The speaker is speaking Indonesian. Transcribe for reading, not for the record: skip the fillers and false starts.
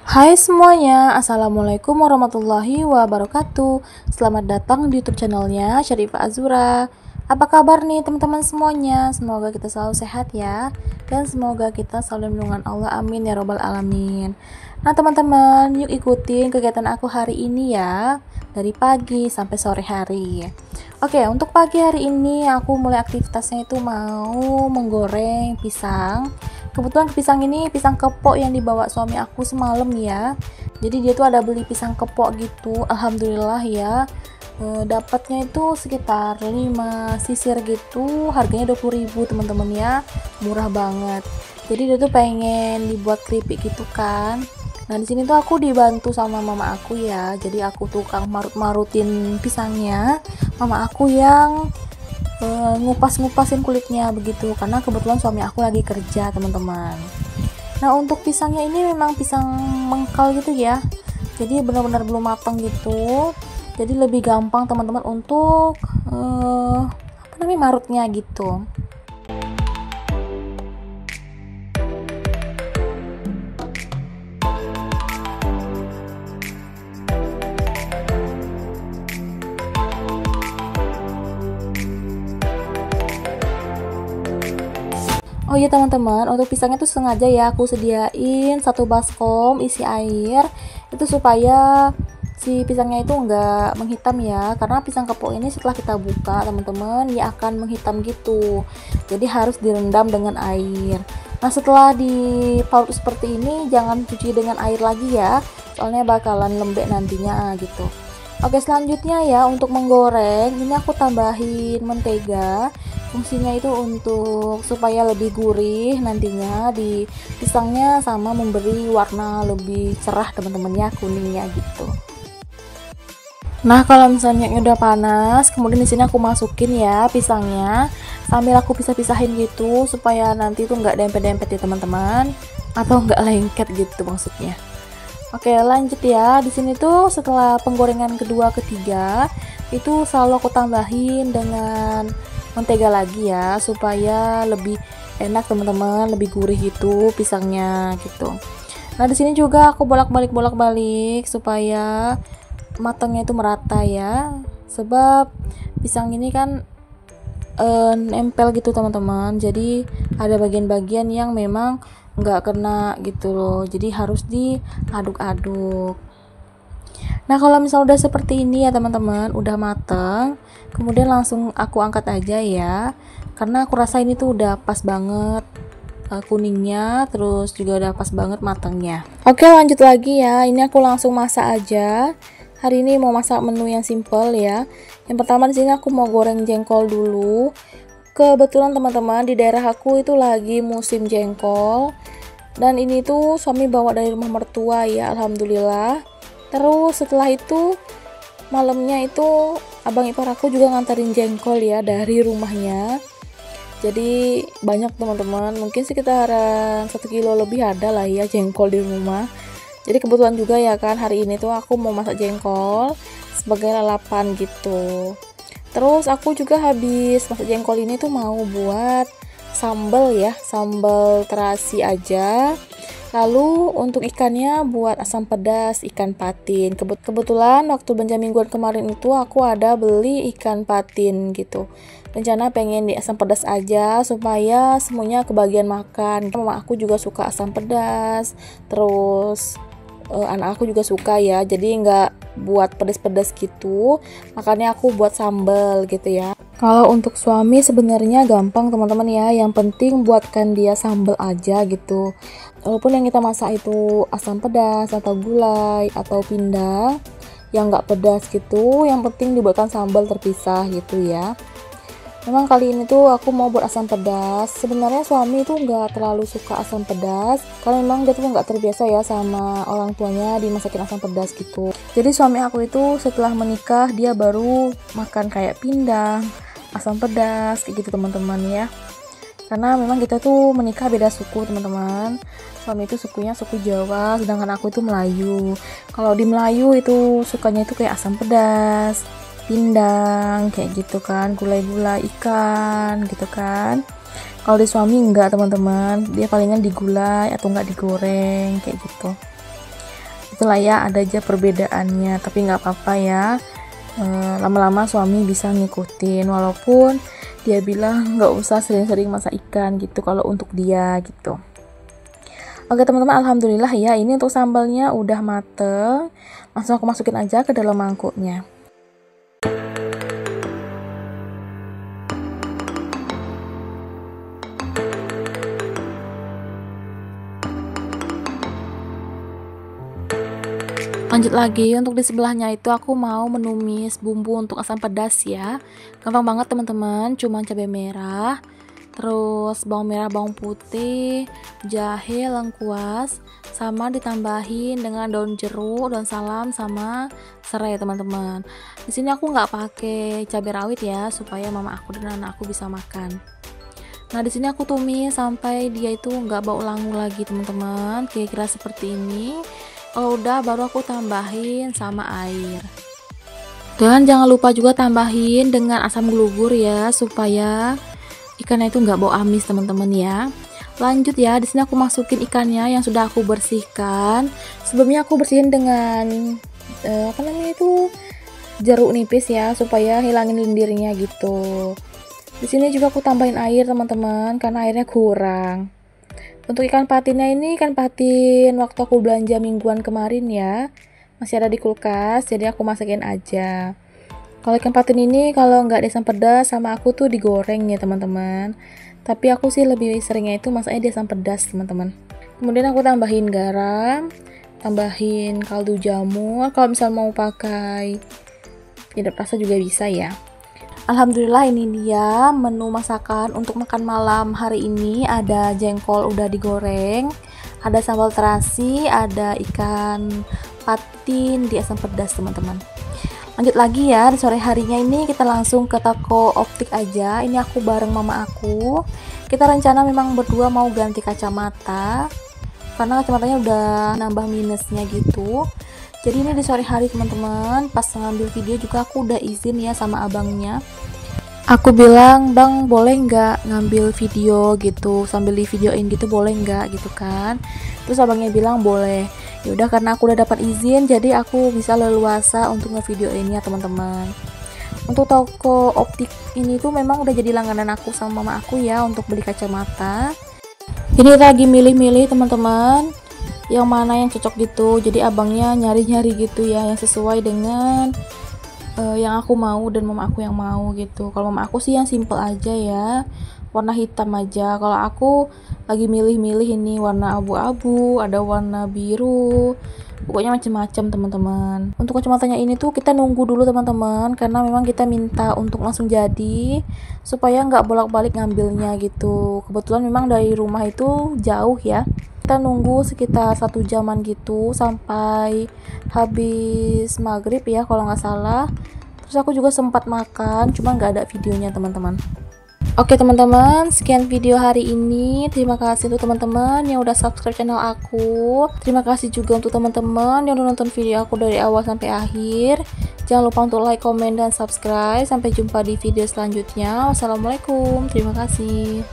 Hai semuanya, Assalamualaikum warahmatullahi wabarakatuh. Selamat datang di YouTube channelnya Syarifah Azura. Apa kabar nih teman-teman semuanya? Semoga kita selalu sehat ya, dan semoga kita selalu lindungan Allah, amin ya robbal alamin. Nah teman-teman, yuk ikutin kegiatan aku hari ini ya, dari pagi sampai sore hari. Oke, untuk pagi hari ini aku mulai aktivitasnya itu mau menggoreng pisang. Kebetulan pisang ini pisang kepok yang dibawa suami aku semalam ya. Jadi dia tuh ada beli pisang kepok gitu. Alhamdulillah ya. Dapatnya itu sekitar 5 sisir gitu. Harganya 20.000 teman-teman ya. Murah banget. Jadi dia tuh pengen dibuat keripik gitu kan. Nah, di sini tuh aku dibantu sama mama aku ya. Jadi aku tukang marut-marutin pisangnya. Mama aku yang ngupas-ngupasin kulitnya begitu, karena kebetulan suami aku lagi kerja teman-teman. Nah, untuk pisangnya ini memang pisang mengkal gitu ya, jadi benar-benar belum matang gitu, jadi lebih gampang teman-teman untuk marutnya gitu. Oh iya teman-teman, untuk pisangnya tuh sengaja ya aku sediain satu baskom isi air, itu supaya si pisangnya itu enggak menghitam ya, karena pisang kepok ini setelah kita buka teman-teman dia akan menghitam gitu, jadi harus direndam dengan air. Nah, setelah diparut seperti ini jangan cuci dengan air lagi ya, soalnya bakalan lembek nantinya gitu. Oke, selanjutnya ya untuk menggoreng ini aku tambahin mentega. Fungsinya itu untuk supaya lebih gurih nantinya di pisangnya, sama memberi warna lebih cerah teman-teman ya, kuningnya gitu. Nah, kalau misalnya udah panas, kemudian di sini aku masukin ya pisangnya sambil aku pisah-pisahin gitu supaya nanti tuh nggak dempet-dempet ya teman-teman, atau nggak lengket gitu maksudnya. Oke, lanjut ya. Di sini tuh setelah penggorengan kedua ketiga itu selalu aku tambahin dengan mentega lagi ya, supaya lebih enak teman-teman, lebih gurih gitu pisangnya gitu. Nah, di sini juga aku bolak-balik supaya matangnya itu merata ya. Sebab pisang ini kan nempel gitu teman-teman. Jadi ada bagian-bagian yang memang nggak kena gitu loh. Jadi harus diaduk-aduk. Nah, kalau misalnya udah seperti ini ya teman-teman, udah mateng, kemudian langsung aku angkat aja ya, karena aku rasa ini tuh udah pas banget kuningnya, terus juga udah pas banget matangnya. Oke, lanjut lagi ya, ini aku langsung masak aja. Hari ini mau masak menu yang simple ya. Yang pertama di sini aku mau goreng jengkol dulu. Kebetulan teman-teman di daerah aku itu lagi musim jengkol, dan ini tuh suami bawa dari rumah mertua ya, alhamdulillah. Terus setelah itu malamnya itu abang ipar aku juga nganterin jengkol ya dari rumahnya. Jadi banyak teman-teman, mungkin sekitaran 1 kilo lebih ada lah ya jengkol di rumah. Jadi kebetulan juga ya kan hari ini tuh aku mau masak jengkol sebagai lalapan gitu. Terus aku juga habis masak jengkol ini tuh mau buat sambal ya, sambal terasi aja. Lalu untuk ikannya buat asam pedas ikan patin. Kebetulan waktu belanja mingguan kemarin itu aku ada beli ikan patin gitu. Rencana pengen di asam pedas aja supaya semuanya kebagian makan. Mama aku juga suka asam pedas. Terus anak aku juga suka ya. Jadi nggak buat pedas-pedas gitu. Makanya aku buat sambal gitu ya. Kalau untuk suami sebenarnya gampang teman-teman ya, yang penting buatkan dia sambal aja gitu. Walaupun yang kita masak itu asam pedas atau gulai atau pindang yang nggak pedas gitu, yang penting dibuatkan sambal terpisah gitu ya. Memang kali ini tuh aku mau buat asam pedas. Sebenarnya suami itu nggak terlalu suka asam pedas, karena memang dia tuh nggak terbiasa ya sama orang tuanya dimasakin asam pedas gitu. Jadi suami aku itu setelah menikah dia baru makan kayak pindang, asam pedas kayak gitu teman-teman ya. Karena memang kita tuh menikah beda suku teman-teman. Suami itu sukunya suku Jawa, sedangkan aku itu Melayu. Kalau di Melayu itu sukanya itu kayak asam pedas, pindang kayak gitu kan, gulai-gulai ikan gitu kan. Kalau di suami enggak teman-teman, dia palingan digulai atau enggak digoreng kayak gitu. Itulah ya, ada aja perbedaannya, tapi nggak apa-apa ya. Lama-lama suami bisa ngikutin, walaupun dia bilang nggak usah sering-sering masak ikan gitu kalau untuk dia gitu. Oke teman-teman, alhamdulillah ya, ini untuk sambalnya udah mateng. Langsung aku masukin aja ke dalam mangkuknya. Lanjut lagi, untuk di sebelahnya itu aku mau menumis bumbu untuk asam pedas ya. Gampang banget teman-teman, cuman cabai merah, terus bawang merah, bawang putih, jahe, lengkuas, sama ditambahin dengan daun jeruk, daun salam, sama serai teman-teman. Di sini aku nggak pakai cabai rawit ya, supaya mama aku dan anak aku bisa makan. Nah di sini aku tumis sampai dia itu nggak bau langu lagi teman-teman, kira-kira seperti ini. Kalau udah baru aku tambahin sama air. Dan jangan lupa juga tambahin dengan asam glugur ya, supaya ikannya itu nggak bau amis teman-teman ya. Lanjut ya, di sini aku masukin ikannya yang sudah aku bersihkan. Sebelumnya aku bersihin dengan apa namanya itu, jeruk nipis ya, supaya hilangin lendirnya gitu. Di sini juga aku tambahin air teman-teman, karena airnya kurang. Untuk ikan patinnya ini, ikan patin waktu aku belanja mingguan kemarin ya, masih ada di kulkas, jadi aku masakin aja. Kalau ikan patin ini kalau nggak asam pedas sama aku tuh digoreng ya teman-teman. Tapi aku sih lebih seringnya itu masaknya di asam pedas teman-teman. Kemudian aku tambahin garam, tambahin kaldu jamur. Kalau misal mau pakai penyedap rasa juga bisa ya. Alhamdulillah, ini dia menu masakan untuk makan malam hari ini. Ada jengkol udah digoreng, ada sambal terasi, ada ikan patin di asam pedas teman-teman. Lanjut lagi ya, di sore harinya ini kita langsung ke toko optik aja. Ini aku bareng mama aku. Kita rencana memang berdua mau ganti kacamata, karena kacamatanya udah nambah minusnya gitu. Jadi ini di sore hari teman-teman, pas ngambil video juga aku udah izin ya sama abangnya. Aku bilang, bang boleh nggak ngambil video gitu, sambil di videoin gitu boleh nggak gitu kan. Terus abangnya bilang boleh. Yaudah, karena aku udah dapat izin, jadi aku bisa leluasa untuk ngevideoin ya teman-teman. Untuk toko optik ini tuh memang udah jadi langganan aku sama mama aku ya untuk beli kacamata. Ini lagi milih-milih teman-teman, yang mana yang cocok gitu. Jadi abangnya nyari-nyari gitu ya, yang sesuai dengan yang aku mau dan mama aku yang mau gitu. Kalau mama aku sih yang simple aja ya, warna hitam aja. Kalau aku lagi milih-milih ini warna abu-abu, ada warna biru, pokoknya macam-macam teman-teman. Untuk kacamatanya ini tuh kita nunggu dulu teman-teman, karena memang kita minta untuk langsung jadi, supaya nggak bolak-balik ngambilnya gitu. Kebetulan memang dari rumah itu jauh ya, kita nunggu sekitar 1 jaman gitu sampai habis maghrib ya kalau nggak salah. Terus aku juga sempat makan, cuma nggak ada videonya teman-teman. Oke teman-teman, sekian video hari ini. Terima kasih untuk teman-teman yang udah subscribe channel aku. Terima kasih juga untuk teman-teman yang udah nonton video aku dari awal sampai akhir. Jangan lupa untuk like, komen, dan subscribe. Sampai jumpa di video selanjutnya. Wassalamualaikum, terima kasih.